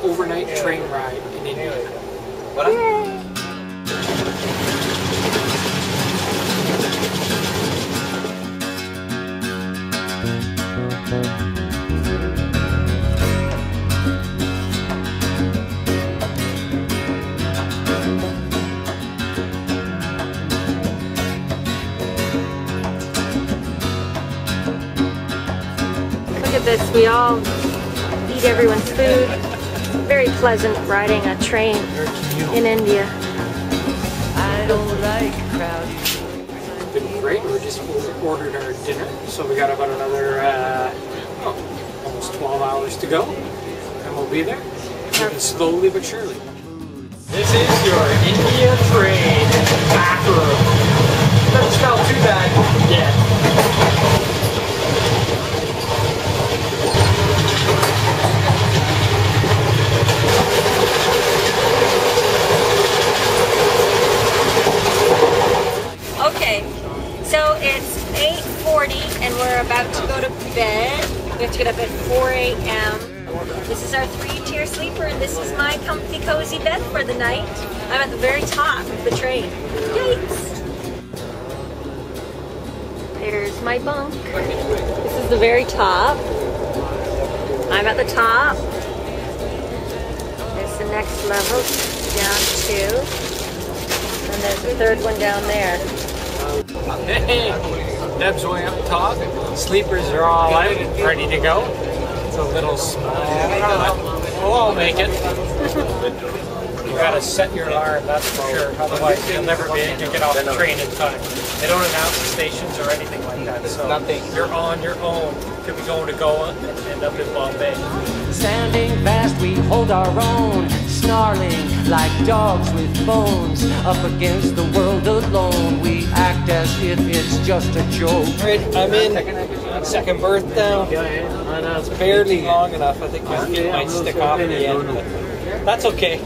overnight train ride in India. Yay. Look at this, we all eat everyone's food. Very pleasant riding a train in India. I don't like crowded. It's been great. We just ordered our dinner, so we got about another almost 12 hours to go, and we'll be there. Moving slowly but surely. This is your India train bathroom. Doesn't smell too bad yet. Okay, so it's 8:40 and we're about to go to bed. We have to get up at 4 a.m. This is our 3-tier sleeper and this is my comfy cozy bed for the night. I'm at the very top of the train. Yikes! There's my bunk. This is the very top. I'm at the top. There's the next level, down 2. And there's the third one down there. Hey, Deb's way up top. Sleepers are all out, ready to go. It's a little small, but we'll all make it. You gotta set your alarm, that's for sure. Otherwise, you'll never be able to get off the train in time. They don't announce the stations or anything like that, so you're on your own. Could be going to Goa and end up in Bombay. Standing fast, we hold our own, snarling like dogs with bones. Up against the world alone, we act as if it's just a joke. Alright, I'm in second berth now. It's barely long enough. I think my feet might stick off in the end, but that's okay.